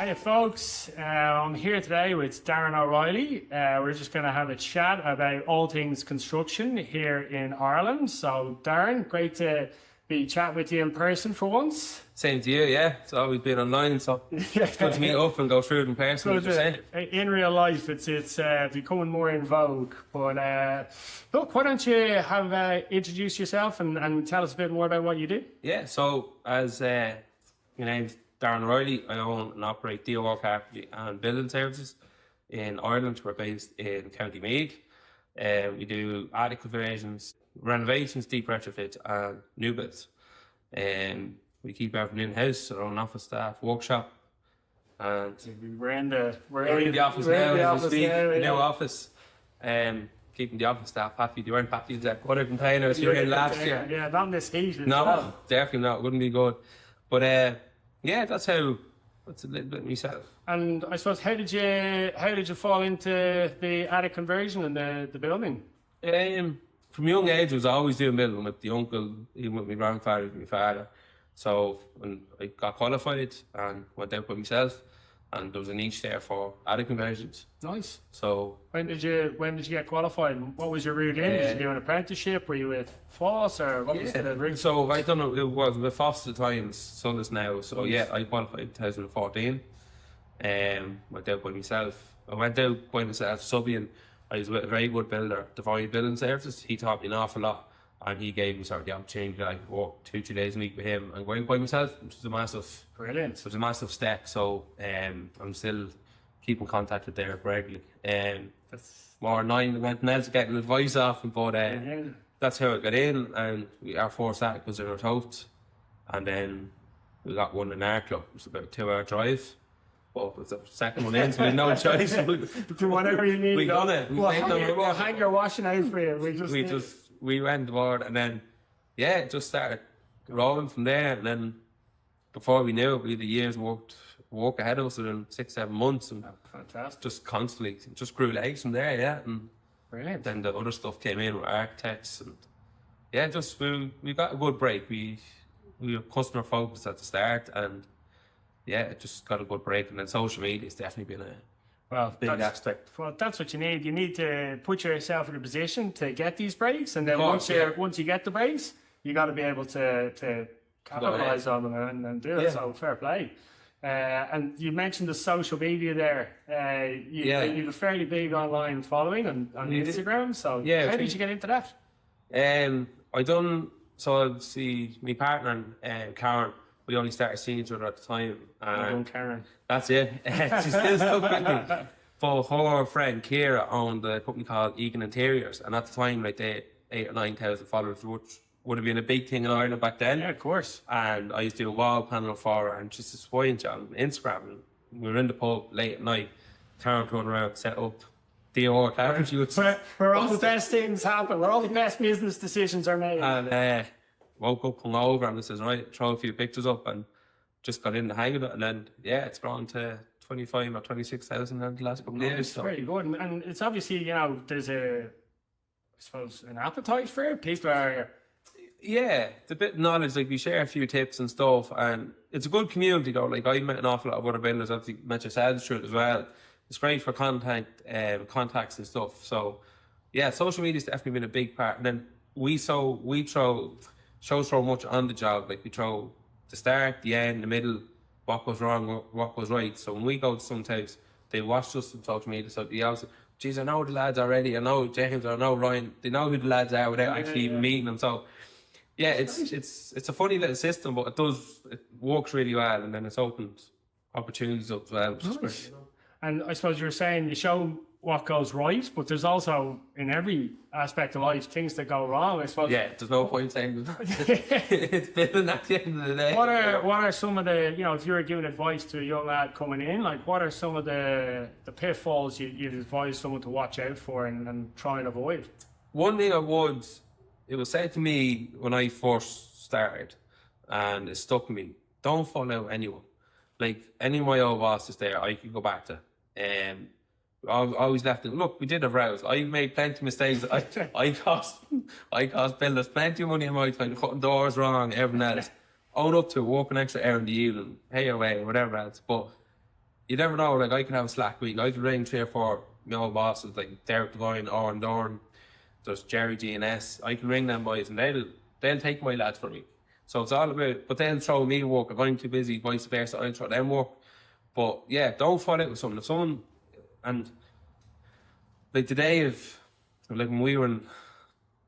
Hey folks, I'm here today with Darren O'Reilly. We're just going to have a chat about all things construction here in Ireland. So Darren, great to be chatting with you in person for once. Same to you, yeah. It's always been online, so it's good to meet up and go through it in person. In real life, it's becoming more in vogue. But look, why don't you have introduce yourself and tell us a bit more about what you do? Yeah, so as your name's Darren O'Reilly, I own and operate DOR Carpentry Building Services in Ireland. We're based in County Meath. We do attic conversions, renovations, deep retrofit, and new builds. We keep everything in-house, our own office staff, workshop, and we're in the office now. New office. Keeping the office staff happy. They weren't happy with that quarter containers you were in last year. Yeah, not in this heat. No, definitely not. Wouldn't be good. But yeah, that's a little bit myself. And I suppose how did you fall into the attic conversion and the building? From young age, I was always doing building with the uncle, even with my grandfather, with my father. So when I got qualified and went out by myself, and there was a niche there for attic conversions. Nice. So when did you get qualified? What was your route in? Did you do an apprenticeship? Were you with Foss or what was the route? So I don't know. It was with Foss at the time, son is now. So yeah, I qualified in 2014. Went out by myself. Subbing. I was with a very good builder, DOR Building Services. He taught me an awful lot, and he gave me sort of the opportunity to work 2-3 days a week with him and going by myself, which was a massive step. So I'm still keeping contact with there regularly. More annoying than anything else, getting advice off him, but that's how I got in. And our first attic was in our totes, and then we got one in our club. It was about a 2-hour drive. Well, it's the second one in, so we had no choice. Do whatever you need. We done it. We'll hang your washing out for you. We went aboard, and then it just started rolling from there. And then before we knew it, we had the years work ahead of us within 6-7 months, and fantastic. Just constantly just grew legs from there. Yeah, and brilliant. Then the other stuff came in with architects, and just we got a good break. We were customer focused at the start, and it just got a good break. And then social media has definitely been a big aspect. Well, that's what you need. You need to put yourself in a position to get these breaks, and then once you get the breaks, you got to be able to capitalize on them and do it. So fair play. And you mentioned the social media there. You have a fairly big online following on Instagram. So how did you get into that? Obviously my partner Karen, we only started seeing each other at the time. Karen. That's it. She's still stuck with me. But her friend Kira owned a company called Egan Interiors, and at the time, like, they had 8,000 or 9,000 followers, which would have been a big thing in Ireland back then. Yeah, of course. And I used to do a wall panel for her, and just this point on Instagram. And we were in the pub late at night. Karen turned around, set up DOR Carpentry. Where all the best things happen, where all the best business decisions are made. And woke up, hung over, and I says, right, throw a few pictures up, and just got in the hang of it. And then, it's grown to 25 or 26,000 in the last couple of years. It's very good. And it's obviously, there's an appetite for it. People are... Yeah, it's a bit of knowledge. Like, we share a few tips and stuff, and it's a good community, though. Like, I met an awful lot of other builders. Obviously, met yourselves through it as well. It's great for contacts and stuff. So, social media's definitely been a big part. And then we throw much on the job. Like, we throw the start, the end, the middle, what goes wrong, what goes right. So when we go to some house, they watch us on social media. So they also, geez, I know the lads already. I know James, I know Ryan. They know who the lads are without actually even meeting them. So it's a funny little system, but it works really well, and then it's opened opportunities up as well, which is great. And I suppose you were saying you show what goes right, but there's also, in every aspect of life, things that go wrong, I suppose. Yeah, there's no point saying it's building at the end of the day. What are some of the, if you were giving advice to a young lad coming in, like, what are some of the pitfalls you'd advise someone to watch out for and try and avoid? One thing it was said to me when I first started, and it stuck with me, don't follow anyone. Like, any of my old bosses there, I could go back to. I always left it. Look, we did have rows. I made plenty of mistakes. I cost builders plenty of money in my time, cutting doors wrong, everything else. Own up to work an extra hour in the evening, pay your way, whatever else. But you never know. Like I can have a slack week. I can ring 3 or 4 my old bosses like Derek Devine, Oren Dorn, there's Jerry G&S. I can ring them boys and they'll take my lads for me. So it's all about, but they'll throw me work. If I'm too busy, vice versa, I'll throw them work. But yeah, don't fall out with someone. If someone, and like today, if like when we were in,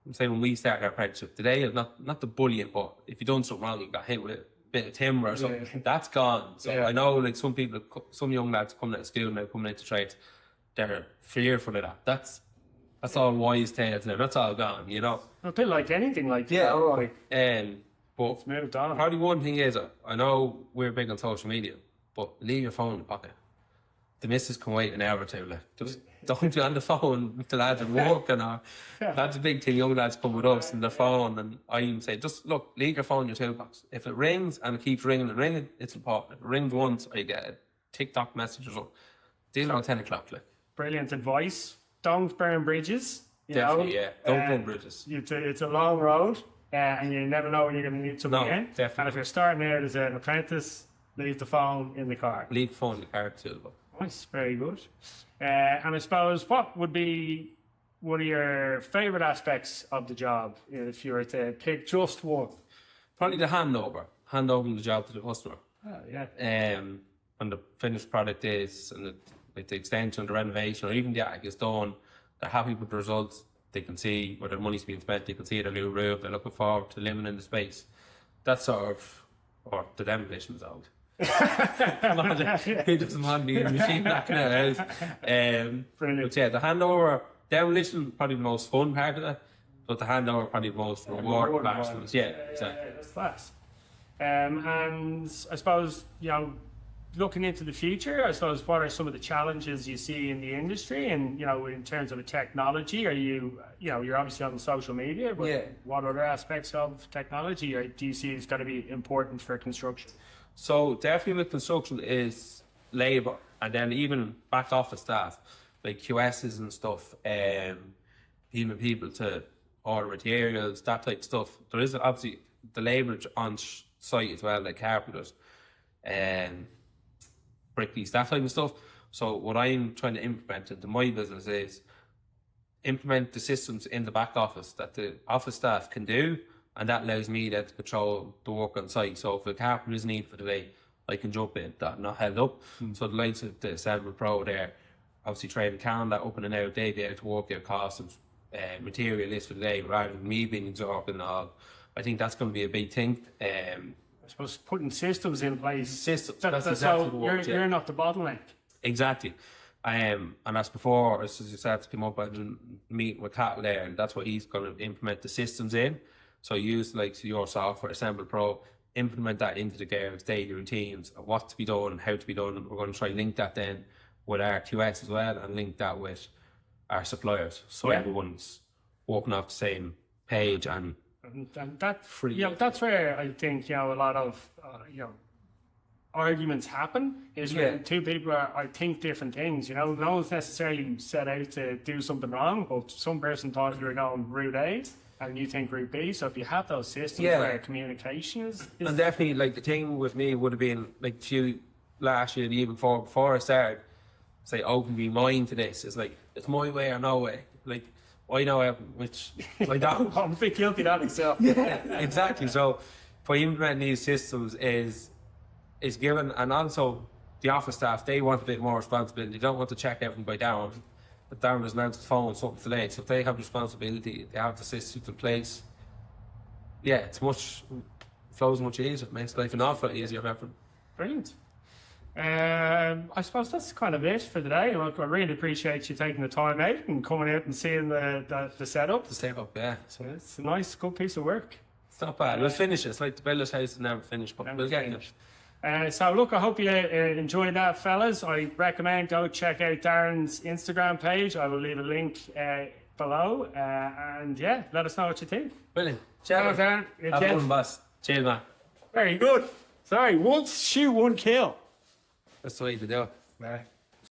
I'm saying when we started our apprenticeship, today is not the bullying, but if you done something wrong, you got hit with a bit of timber or something, that's gone. So I know like some people, some young lads coming out of school now, coming into trade, they're fearful of that. That's all wise tales now. That's all gone, you know. A bit like anything, like like. But it's moved on. Probably one thing is, I know we're big on social media, but leave your phone in the pocket. The missus can wait an hour or two. Like, just don't be on the phone with the lads at work and all. That's a big thing. Young lads come with us and their phone, and I even say, just look, leave your phone in your toolbox. If it rings and it keeps ringing and ringing, it's important. If it rings once, or you get a TikTok message or something, deal around 10 o'clock. Like. Brilliant advice. Don't burn bridges. Definitely, yeah. Don't burn bridges. It's a long road, and you never know when you're going to need something again. Definitely. And if you're starting out as an apprentice, leave the phone in the car. Leave the phone in the car too. Nice, very good. And I suppose, what would be one of your favourite aspects of the job if you were to pick just one? Probably the handovering the job to the customer. Oh, yeah. When the finished product is, and the extension, the renovation, or even the attic is done, they're happy with the results. They can see where their money's being spent. They can see their new roof. They're looking forward to living in the space. That's sort of, or the demolition is out. He doesn't want me in the machine knocking it out. But yeah, the handover, demolition probably the most fun part of it, but the handover probably the most reward part of it. Yeah, exactly. That's class. And I suppose, looking into the future, I suppose, what are some of the challenges you see in the industry, and in terms of the technology? Are you're obviously on social media, but what other aspects of technology do you see is going to be important for construction? So definitely with construction is labour, and then even back office staff like QSs and stuff, even people to order materials, that type of stuff. There is obviously the labour on site as well, like carpenters and brickies, that type of stuff. So what I'm trying to implement into my business is implement the systems in the back office that the office staff can do, and that allows me then to control the work on site. So if a carpenter is needed for the day, I can jump in, that not held up. So the likes of the Assembly Pro there, obviously trading calendar, up and out, they be able to work out costs and material list for the day rather than me being absorbed in all. I think that's going to be a big thing. I suppose putting systems in place. Systems. That's exactly the word. You're not the bottleneck. Exactly. And that's before, as you said, to come up and meeting with Cat there, and that's what he's going to implement the systems in. So use like your software, Assemble Pro, implement that into the girls' daily routines of what to be done and how to be done. And we're going to try and link that then with our QS as well, and link that with our suppliers, so everyone's walking off the same page and that free. That's where I think a lot of arguments happen, is when two people are think different things. No one's necessarily set out to do something wrong, but some person thought they were going route A and you think route B. So if you have those systems where communication is and definitely like the thing with me would have been like last year, the year before I started, say open my mind to this. It's like it's my way or no way. Like I know which I don't. I'm a bit guilty of that myself. Exactly. So by implementing these systems is given, and also the office staff, they want a bit more responsibility. They don't want to check everything by Darren. But Darren has learned to phone something for late. So if they have responsibility, they have the systems in place. Yeah, flows much easier. It makes life an awful lot easier. Brilliant. I suppose that's kind of it for today. I really appreciate you taking the time out and coming out and seeing the setup. The setup, yeah. So it's a nice, good piece of work. It's not bad. We'll finish it. It's like the builder's house is never finished, but we'll get it. So look, I hope you enjoyed that, fellas. I recommend go check out Darren's Instagram page. I will leave a link below. And let us know what you think. Brilliant. Cheers, Darren. Have fun, boss. Cheers, man. Very good. Sorry, one shoot, one kill. That's the way to do it. Right.